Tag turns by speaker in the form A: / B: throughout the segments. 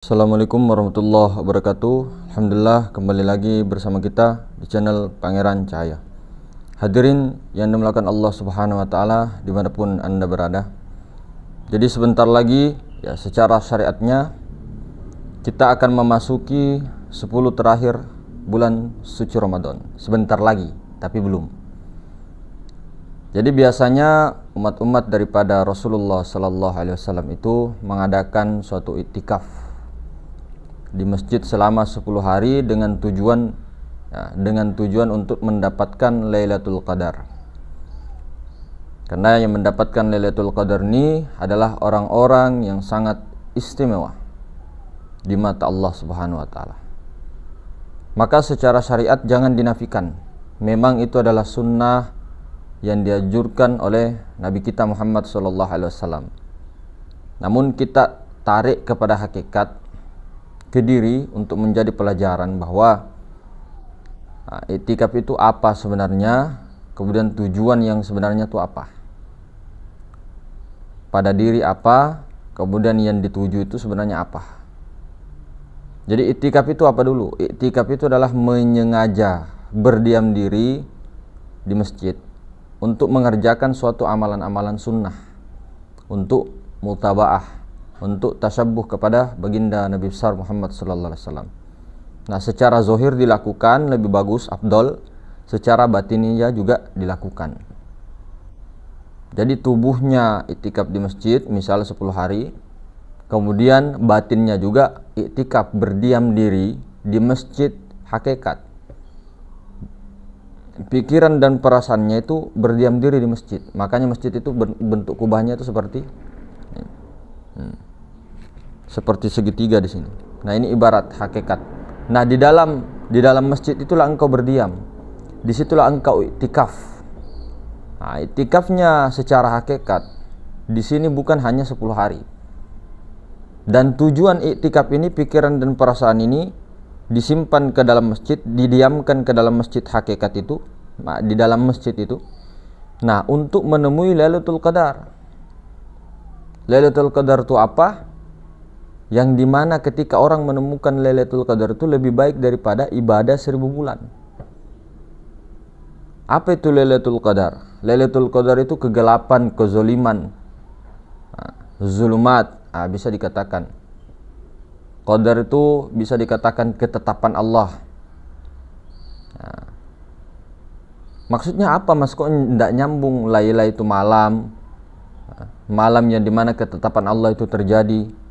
A: Assalamualaikum warahmatullahi wabarakatuh. Alhamdulillah kembali lagi bersama kita di channel Pangeran Cahaya. Hadirin yang dimulakan Allah Subhanahu wa taala dimanapun Anda berada. Jadi sebentar lagi ya secara syariatnya kita akan memasuki 10 terakhir bulan suci Ramadan. Sebentar lagi, tapi belum. Jadi biasanya umat-umat daripada Rasulullah sallallahu alaihi wasallam itu mengadakan suatu iktikaf di masjid selama 10 hari dengan tujuan untuk mendapatkan Lailatul Qadar. Karena yang mendapatkan Lailatul Qadar ini adalah orang-orang yang sangat istimewa di mata Allah Subhanahu wa taala. Maka secara syariat jangan dinafikan. Memang itu adalah sunnah yang dianjurkan oleh Nabi kita Muhammad sallallahu alaihi wasallam. Namun kita tarik kepada hakikat ke diri untuk menjadi pelajaran bahwa iktikaf itu apa sebenarnya, kemudian tujuan yang sebenarnya itu apa, pada diri apa, kemudian yang dituju itu sebenarnya apa. Jadi iktikaf itu apa dulu? Iktikaf itu adalah menyengaja berdiam diri di masjid untuk mengerjakan suatu amalan-amalan sunnah, untuk mutabaah, untuk tasyabuh kepada baginda Nabi besar Muhammad sallallahu alaihi wasallam. Nah, secara zahir dilakukan lebih bagus, afdol, secara batinnya juga dilakukan. Jadi tubuhnya iktikaf di masjid misal 10 hari, kemudian batinnya juga iktikaf berdiam diri di masjid hakikat. Pikiran dan perasaannya itu berdiam diri di masjid. Makanya masjid itu bentuk kubahnya itu seperti segitiga di sini. Nah, ini ibarat hakikat. Nah, di dalam masjid itulah engkau berdiam. Disitulah engkau iktikaf. Nah, iktikafnya secara hakikat di sini bukan hanya 10 hari. Dan tujuan iktikaf ini, pikiran dan perasaan ini disimpan ke dalam masjid, didiamkan ke dalam masjid hakikat itu, di dalam masjid itu. Nah, untuk menemui Lailatul Qadar. Lailatul Qadar itu apa? Yang dimana ketika orang menemukan Lailatul Qadar itu lebih baik daripada ibadah 1000 bulan. Apa itu Lailatul Qadar? Lailatul Qadar itu kegelapan, kezoliman, zulumat, bisa dikatakan. Qadar itu bisa dikatakan ketetapan Allah. Maksudnya apa mas? Kok tidak nyambung? Laila itu malam, malam yang dimana ketetapan Allah itu terjadi.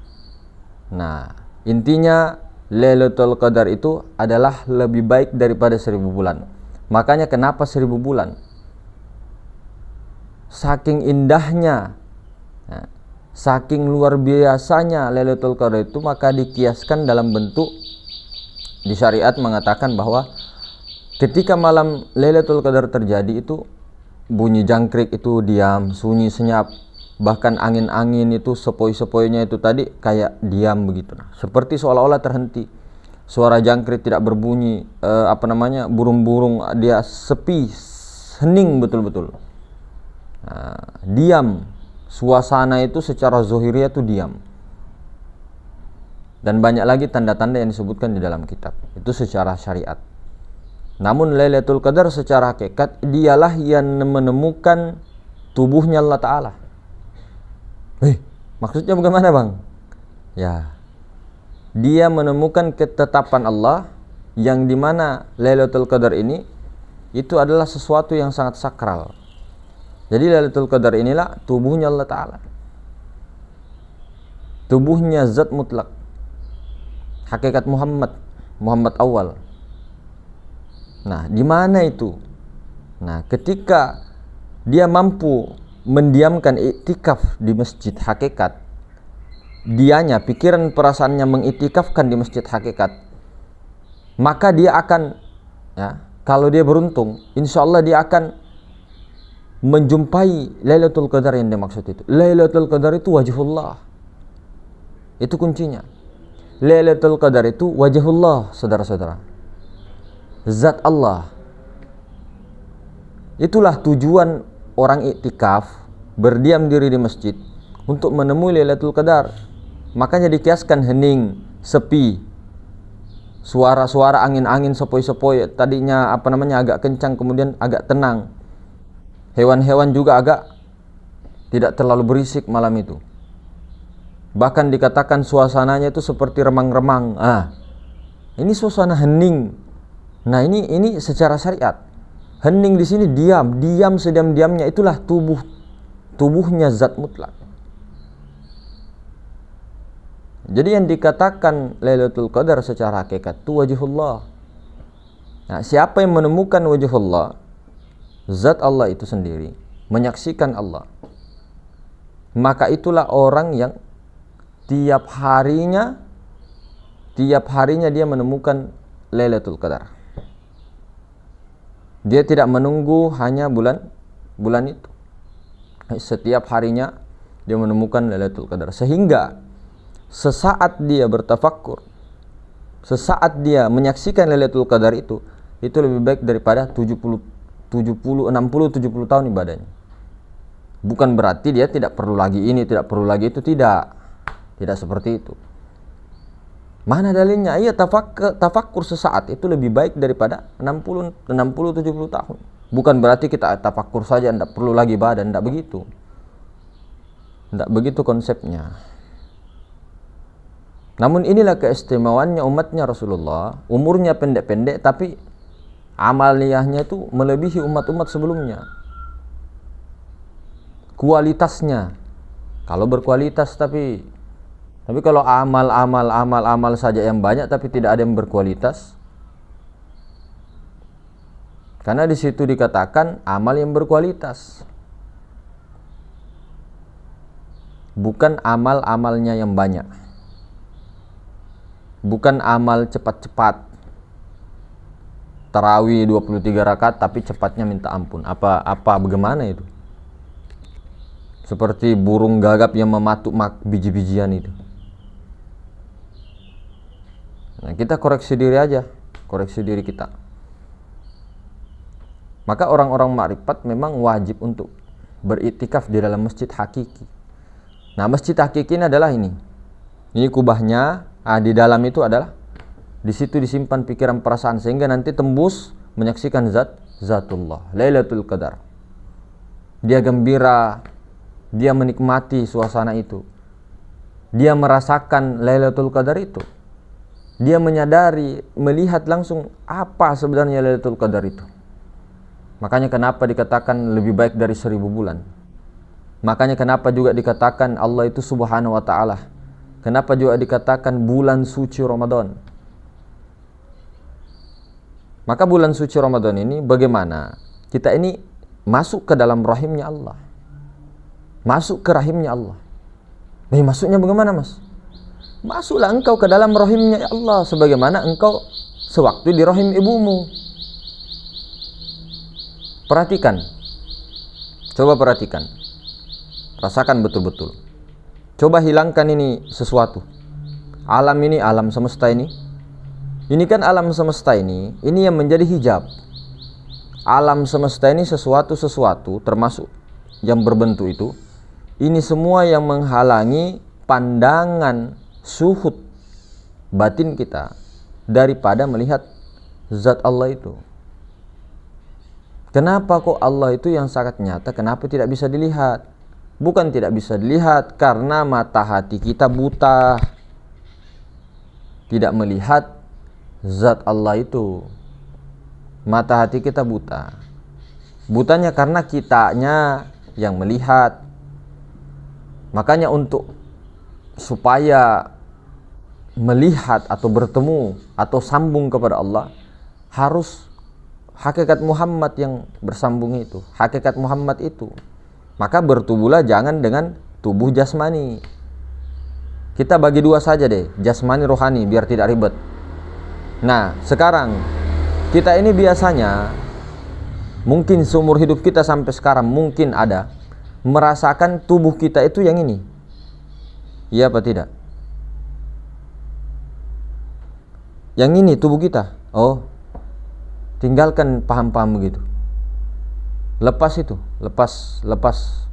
A: Nah, intinya Lailatul Qadar itu adalah lebih baik daripada 1000 bulan. Makanya kenapa 1000 bulan? Saking indahnya, saking luar biasanya Lailatul Qadar itu, maka dikiaskan dalam bentuk di syariat mengatakan bahwa ketika malam Lailatul Qadar terjadi itu bunyi jangkrik itu diam, sunyi senyap. Bahkan angin-angin itu sepoi-sepoinya itu tadi kayak diam begitu. Seperti seolah-olah terhenti. Suara jangkrik tidak berbunyi, burung-burung dia sepi, hening betul-betul. Diam. Suasana itu secara zahiriyah itu diam. Dan banyak lagi tanda-tanda yang disebutkan di dalam kitab. Itu secara syariat. Namun Lailatul Qadar secara hakikat dialah yang menemukan tubuhnya Allah Ta'ala. Maksudnya bagaimana bang? Ya, dia menemukan ketetapan Allah yang dimana Lailatul Qadar ini itu adalah sesuatu yang sangat sakral. Jadi Lailatul Qadar inilah tubuhnya Allah Ta'ala, tubuhnya zat mutlak, hakikat Muhammad awal. Nah, di mana itu? Nah, ketika dia mampu mendiamkan iktikaf di masjid hakikat, dianya, pikiran perasaannya mengiktikafkan di masjid hakikat, maka dia akan, kalau dia beruntung, insya Allah dia akan menjumpai Lailatul Qadar yang dimaksud itu. Lailatul Qadar itu wajhullah, itu kuncinya. Lailatul Qadar itu wajhullah, saudara-saudara, zat Allah. Itulah tujuan orang iktikaf berdiam diri di masjid untuk menemui Lailatul Qadar. Makanya dikiaskan hening, sepi, suara-suara angin-angin sepoi-sepoi tadinya agak kencang kemudian agak tenang. Hewan-hewan juga agak tidak terlalu berisik malam itu. Bahkan dikatakan suasananya itu seperti remang-remang. Ini suasana hening. Nah, ini secara syariat. Hening di sini diam sediam-diamnya, itulah tubuhnya zat mutlak. Jadi yang dikatakan Lailatul Qadar secara hakikat itu wajhullah. Nah, siapa yang menemukan wajhullah, zat Allah itu sendiri, menyaksikan Allah, maka itulah orang yang tiap harinya dia menemukan Lailatul Qadar. Dia tidak menunggu hanya bulan itu. Setiap harinya dia menemukan Lailatul Qadar, sehingga sesaat dia bertafakkur, sesaat dia menyaksikan Lailatul Qadar itu lebih baik daripada 60 70 tahun ibadahnya. Bukan berarti dia tidak perlu lagi ini, tidak perlu lagi itu, tidak seperti itu. Mana dalilnya? Iya, tafakkur sesaat itu lebih baik daripada 60 70 tahun. Bukan berarti kita tafakkur saja tidak perlu lagi ibadah, tidak begitu. Tidak begitu konsepnya. Namun inilah keistimewaannya umatnya Rasulullah, umurnya pendek-pendek tapi amaliyahnya itu melebihi umat-umat sebelumnya. Kualitasnya, kalau berkualitas tapi kalau amal saja yang banyak tapi tidak ada yang berkualitas, karena di situ dikatakan amal yang berkualitas, bukan amalnya yang banyak, bukan amal cepat-cepat. Tarawih 23 rakaat tapi cepatnya minta ampun. Bagaimana itu? Seperti burung gagap yang mematuk biji-bijian itu. Nah, kita koreksi diri aja, koreksi diri kita. Maka orang-orang makrifat memang wajib untuk beriktikaf di dalam masjid hakiki. Nah, masjid hakiki ini adalah ini kubahnya, di dalam itu adalah, di situ disimpan pikiran perasaan sehingga nanti tembus menyaksikan zatullah, Lailatul Qadar. Dia gembira, dia menikmati suasana itu, dia merasakan Lailatul Qadar itu, dia menyadari, melihat langsung apa sebenarnya Lailatul Qadar itu. Makanya kenapa dikatakan lebih baik dari 1000 bulan. Makanya kenapa juga dikatakan Allah itu subhanahu wa ta'ala. Kenapa juga dikatakan bulan suci Ramadan. Maka bulan suci Ramadan ini bagaimana? Kita ini masuk ke dalam rahimnya Allah. Masuk ke rahimnya Allah. Maksudnya bagaimana, Mas? Masuklah engkau ke dalam rahimnya Allah sebagaimana engkau sewaktu di rahim ibumu. Perhatikan. Coba perhatikan. Rasakan betul-betul. Coba hilangkan ini sesuatu. Alam ini, alam semesta ini. Ini kan alam semesta ini yang menjadi hijab. Alam semesta ini sesuatu termasuk yang berbentuk itu. Ini semua yang menghalangi pandangan suhud batin kita daripada melihat zat Allah itu. Kenapa kok Allah itu yang sangat nyata, kenapa tidak bisa dilihat? Bukan tidak bisa dilihat karena mata hati kita buta, tidak melihat zat Allah itu. Mata hati kita buta. Butanya karena kitanya yang melihat. Makanya supaya melihat atau bertemu atau sambung kepada Allah, harus hakikat Muhammad yang bersambung itu, hakikat Muhammad itu. Maka bertubuhlah jangan dengan tubuh jasmani. Kita bagi dua saja deh, jasmani rohani, biar tidak ribet. Nah, sekarang kita ini biasanya mungkin seumur hidup kita sampai sekarang mungkin ada merasakan tubuh kita itu yang ini. Iya apa tidak? Yang ini tubuh kita. Oh, tinggalkan paham-paham begitu. Lepas itu, lepas.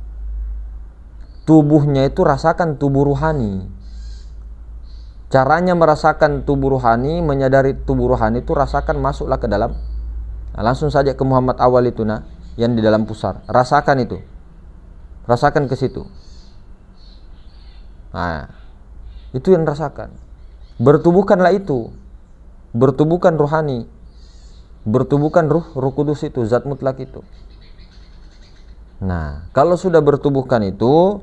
A: Tubuhnya itu rasakan tubuh ruhani. Caranya merasakan tubuh ruhani, menyadari tubuh ruhani itu rasakan, masuklah ke dalam. Nah, langsung saja ke Muhammad awal itu yang di dalam pusar. Rasakan itu. Rasakan ke situ. Nah, itu yang rasakan. Bertubuhkanlah itu. Bertubuhkan ruhani. Bertubuhkan Ruh Kudus itu, zat mutlak itu. Nah, kalau sudah bertubuhkan itu,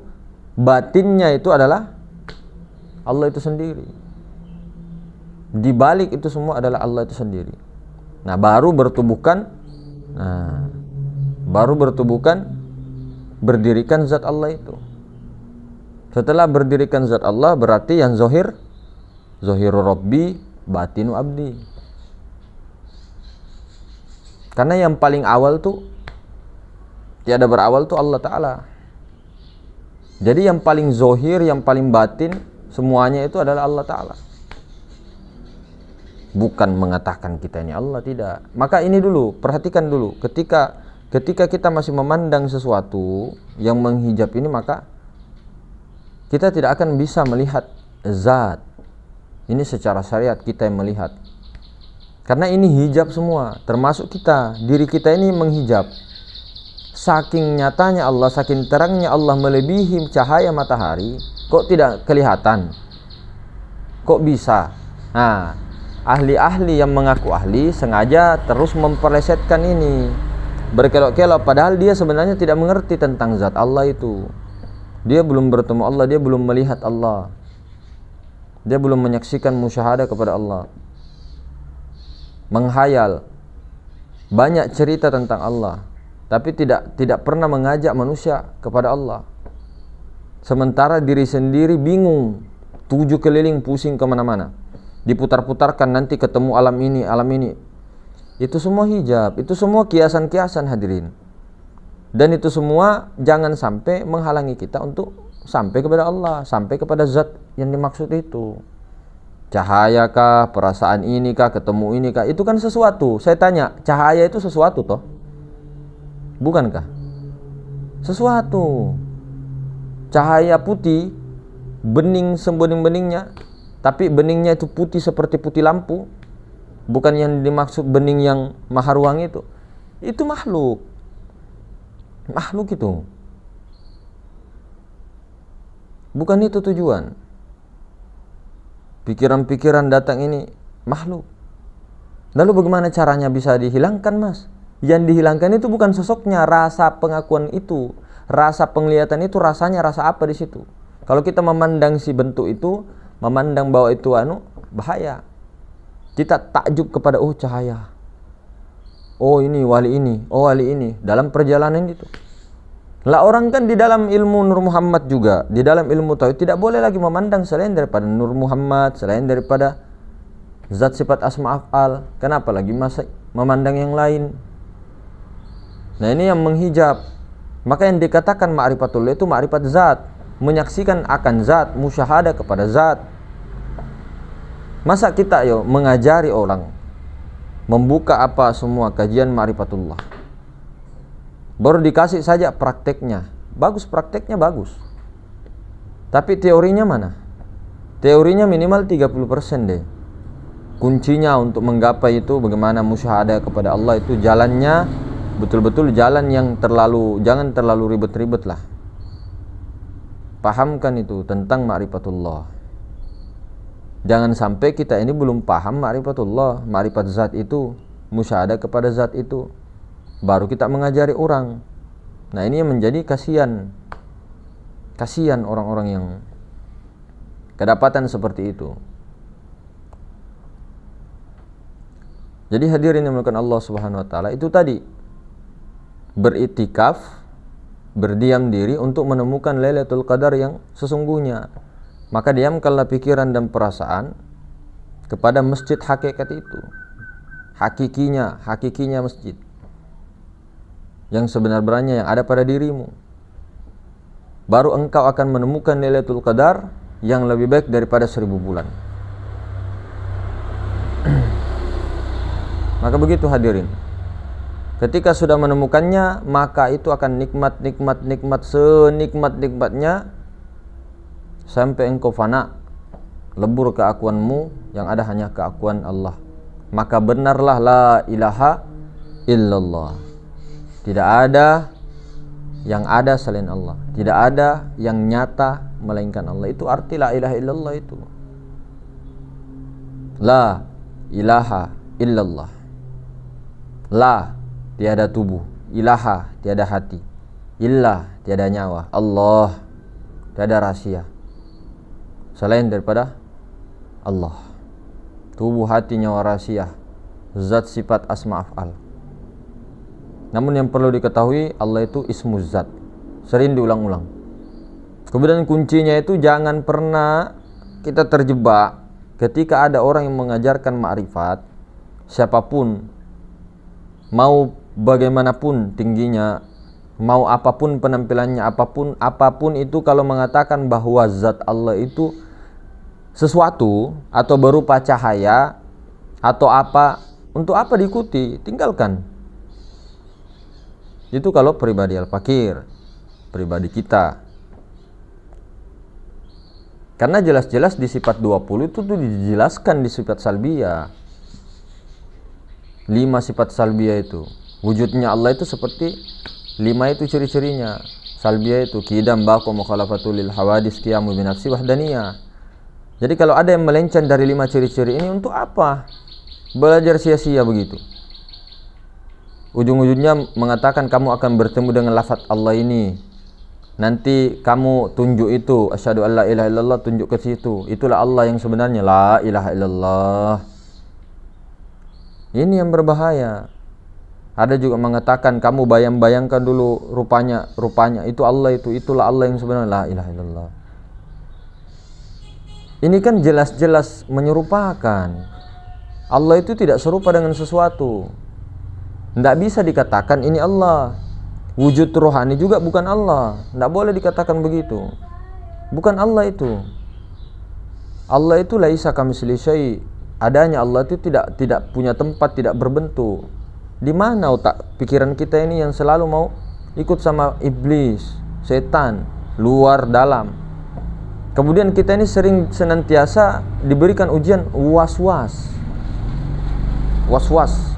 A: batinnya itu adalah Allah itu sendiri. Di balik itu semua adalah Allah itu sendiri. Nah, baru bertubuhkan, berdirikan zat Allah itu. Setelah berdirikan zat Allah, berarti yang zohir, zohiru Rabbi, batinu abdi. Karena yang paling awal tuh, tiada berawal tuh Allah Ta'ala. Jadi yang paling zohir, yang paling batin, semuanya itu adalah Allah Ta'ala. Bukan mengatakan kita ini Allah, tidak. Maka ini dulu, perhatikan dulu. Ketika kita masih memandang sesuatu yang menghijab ini, maka kita tidak akan bisa melihat zat. Ini secara syariat kita yang melihat. Karena ini hijab semua, termasuk kita. Diri kita ini menghijab. Saking nyatanya Allah, saking terangnya Allah melebihi cahaya matahari, kok tidak kelihatan? Kok bisa? Nah, ahli-ahli yang mengaku ahli sengaja terus memperlesetkan ini, berkelok-kelok, padahal dia sebenarnya tidak mengerti tentang zat Allah itu. Dia belum bertemu Allah, dia belum melihat Allah, dia belum menyaksikan musyahadah kepada Allah. Menghayal, banyak cerita tentang Allah, tapi tidak pernah mengajak manusia kepada Allah. Sementara diri sendiri bingung, 7 keliling pusing kemana-mana, diputar-putarkan, nanti ketemu alam ini, alam ini. Itu semua hijab, itu semua kiasan-kiasan hadirin. Dan itu semua jangan sampai menghalangi kita untuk sampai kepada Allah, sampai kepada zat yang dimaksud itu. Cahaya kah, perasaan ini kah, ketemu ini kah, itu kan sesuatu. Saya tanya, cahaya itu sesuatu toh? Bukankah? Sesuatu. Cahaya putih, bening sebening-beningnya, tapi beningnya itu putih seperti putih lampu. Bukan yang dimaksud bening yang maharuang itu. Itu makhluk. Makhluk itu. Bukan itu tujuan. Pikiran-pikiran datang ini makhluk. Lalu bagaimana caranya bisa dihilangkan, Mas? Yang dihilangkan itu bukan sosoknya, rasa pengakuan itu, rasa penglihatan itu, rasanya rasa apa di situ. Kalau kita memandang si bentuk itu, memandang bahwa itu bahaya. Kita takjub kepada cahaya. Oh ini wali ini, oh wali ini, dalam perjalanan itu. Lah orang kan di dalam ilmu Nur Muhammad juga, di dalam ilmu tauhid tidak boleh lagi memandang selain daripada Nur Muhammad, selain daripada zat sifat asma af'al. Kenapa lagi masih memandang yang lain? Nah, ini yang menghijab. Maka yang dikatakan ma'rifatullah itu ma'rifat zat, menyaksikan akan zat, musyahadah kepada zat. Masa kita mengajari orang, membuka apa semua kajian ma'rifatullah, baru dikasih saja prakteknya. Bagus, prakteknya bagus, tapi teorinya mana? Teorinya minimal 30% deh. Kuncinya untuk menggapai itu bagaimana musyahadah kepada Allah itu jalannya betul-betul jalan yang jangan terlalu ribet-ribet lah. Pahamkan itu tentang ma'rifatullah. Jangan sampai kita ini belum paham ma'rifatullah, ma'rifat zat itu, musyahadah kepada zat itu, baru kita mengajari orang. Nah, ini yang menjadi kasihan orang-orang yang kedapatan seperti itu. Jadi hadirin yang dimuliakan Allah Subhanahu wa taala, itu tadi beriktikaf, berdiam diri untuk menemukan Lailatul Qadar yang sesungguhnya. Maka diamkanlah pikiran dan perasaan kepada masjid hakikat itu. Hakikinya masjid yang sebenarnya yang ada pada dirimu. Baru engkau akan menemukan Lailatul Qadar yang lebih baik daripada 1000 bulan. Maka begitu hadirin. Ketika sudah menemukannya, maka itu akan nikmat senikmat-nikmatnya sampai engkau fana. lebur keakuanmu, yang ada hanya keakuan Allah. Maka benarlah la ilaha illallah. Tidak ada yang ada selain Allah, tidak ada yang nyata melainkan Allah. Itu arti la ilaha illallah itu. La ilaha illallah. La, tiada tubuh. Ilaha, tiada hati. Illah, tiada nyawa. Allah, tiada rahasia selain daripada Allah. Tubuh, hati, nyawa, rahasia, zat, sifat, asma, af'al. Namun yang perlu diketahui, Allah itu ismu zat, sering diulang-ulang. Kemudian kuncinya itu jangan pernah kita terjebak ketika ada orang yang mengajarkan ma'rifat, siapapun, mau bagaimanapun tingginya, mau apapun penampilannya, apapun itu, kalau mengatakan bahwa zat Allah itu sesuatu atau berupa cahaya atau apa, untuk apa diikuti? Tinggalkan. Itu kalau pribadi al-fakir, pribadi kita. Karena jelas-jelas di sifat 20 itu tuh dijelaskan di sifat salbiyah. 5 sifat salbiyah itu. Wujudnya Allah itu seperti 5 itu ciri-cirinya. Salbiyah itu qidam, baqa, mukhalafatul lil hawadis, qiyamu bi nafsi, wahdaniyah. Jadi kalau ada yang melenceng dari 5 ciri-ciri ini, untuk apa belajar sia-sia begitu? Ujung-ujungnya mengatakan kamu akan bertemu dengan lafaz Allah ini. Nanti kamu tunjuk itu, asyhadu an la ilaha illallah, tunjuk ke situ. Itulah Allah yang sebenarnya, la ilaha illallah. Ini yang berbahaya. Ada juga mengatakan kamu bayang-bayangkan dulu rupanya itu Allah, itulah Allah yang sebenarnya, la ilaha illallah. Ini kan jelas-jelas menyerupakan. Allah itu tidak serupa dengan sesuatu. Tidak bisa dikatakan ini Allah. Wujud rohani juga bukan Allah. Tidak boleh dikatakan begitu. Bukan Allah itu. Allah itu laisa kamitslihi syai'. Adanya Allah itu tidak punya tempat, tidak berbentuk. Di mana otak pikiran kita ini yang selalu mau ikut sama iblis, setan, luar dalam. Kemudian kita ini sering senantiasa diberikan ujian was-was. Was-was.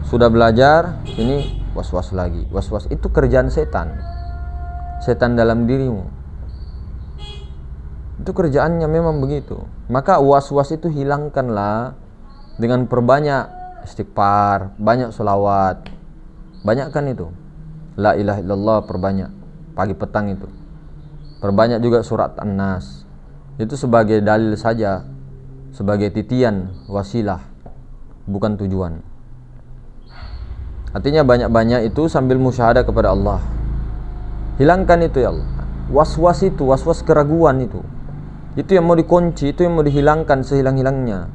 A: Sudah belajar, ini was-was lagi. Was-was itu kerjaan setan. Setan dalam dirimu. Itu kerjaannya memang begitu. Maka was-was itu hilangkanlah dengan perbanyak istighfar, banyak sholawat. Banyakkan itu. La ilaha illallah, perbanyak. Pagi petang itu. Perbanyak juga surat An-Nas. Itu sebagai dalil saja. Sebagai titian, wasilah. Bukan tujuan. Artinya banyak-banyak itu sambil musyahadah kepada Allah. Hilangkan itu ya Allah. Was-was itu, was-was keraguan itu. Itu yang mau dikunci, itu yang mau dihilangkan sehilang-hilangnya.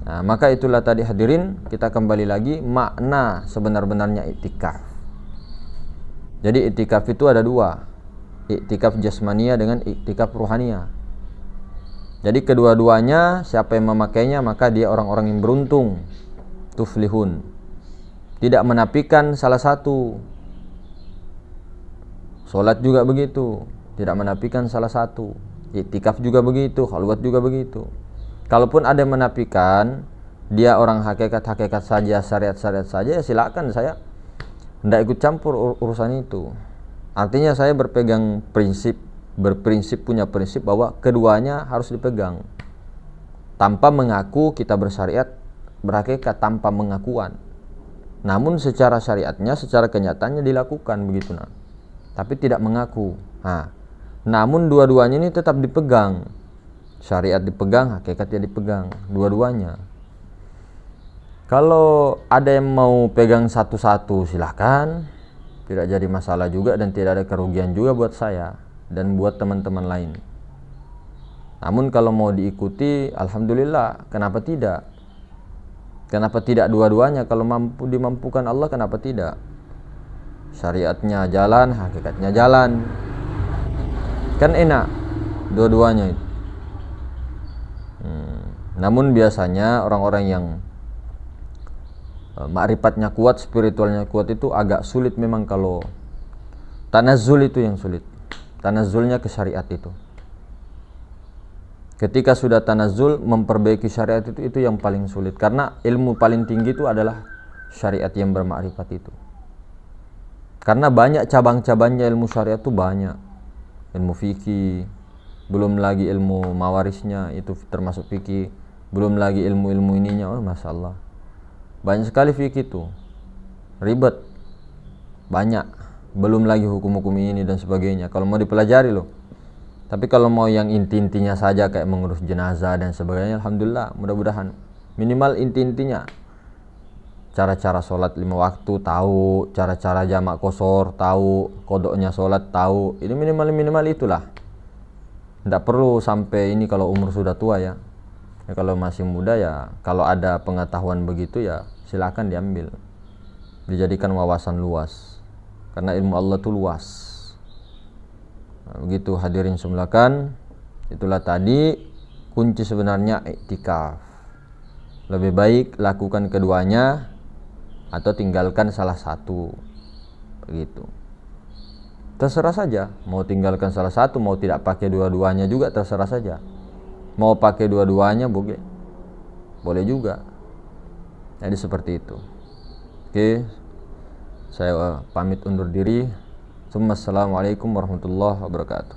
A: Nah, maka itulah tadi hadirin, kita kembali lagi makna sebenar-benarnya iktikaf. Jadi iktikaf itu ada 2. Iktikaf jasmania dengan iktikaf ruhania. Jadi kedua-duanya siapa yang memakainya maka dia orang-orang yang beruntung. Tuflihun. Tidak menafikan salah satu. Sholat juga begitu, tidak menafikan salah satu. Iktikaf juga begitu, khalwat juga begitu. Kalaupun ada yang menafikan, dia orang hakikat saja, syariat saja, ya silakan, saya tidak ikut campur urusan itu. Artinya saya berprinsip punya prinsip bahwa keduanya harus dipegang. Tanpa mengaku kita bersyariat, berhakikat tanpa mengakuan. Namun secara syariatnya, secara kenyataannya dilakukan begitu, nah. Tapi tidak mengaku. Nah, namun dua-duanya ini tetap dipegang. Syariat dipegang, hakikatnya dipegang, dua-duanya. Kalau ada yang mau pegang satu-satu silahkan, tidak jadi masalah juga dan tidak ada kerugian juga buat saya dan buat teman-teman lain. Namun kalau mau diikuti, alhamdulillah, kenapa tidak? Kenapa tidak dua-duanya? Kalau dimampukan Allah, kenapa tidak? Syariatnya jalan, hakikatnya jalan. Kan enak dua-duanya itu. Namun biasanya orang-orang yang ma'rifatnya kuat, spiritualnya kuat itu agak sulit memang kalau tanazzul itu yang sulit. Tanazzulnya ke syariat itu. Ketika sudah tanazzul, memperbaiki syariat itu yang paling sulit, karena ilmu paling tinggi itu adalah syariat yang bermakrifat itu. Karena banyak cabang-cabangnya ilmu syariat itu banyak. Ilmu fikih, belum lagi ilmu mawarisnya itu termasuk fikih, belum lagi ilmu-ilmu ininya. Oh, Masya Allah, banyak sekali fikih itu, ribet, banyak. Belum lagi hukum-hukum ini dan sebagainya kalau mau dipelajari loh. Tapi kalau mau yang inti-intinya saja kayak mengurus jenazah dan sebagainya, alhamdulillah, mudah-mudahan minimal inti-intinya. Cara-cara sholat 5 waktu tahu, cara-cara jamak qashar tahu, kodoknya sholat tahu. Ini minimal itulah. Tidak perlu sampai ini kalau umur sudah tua ya. Kalau masih muda ya, kalau ada pengetahuan begitu ya silakan diambil, dijadikan wawasan luas, karena ilmu Allah itu luas. Nah, begitu hadirin semulakan, itulah tadi kunci sebenarnya iktikaf. Lebih baik lakukan keduanya atau tinggalkan salah satu, begitu. Terserah saja, mau tinggalkan salah satu, mau tidak pakai dua-duanya juga terserah saja. Mau pakai dua-duanya boleh juga. Jadi seperti itu. Oke, saya pamit undur diri. Assalamualaikum warahmatullahi wabarakatuh.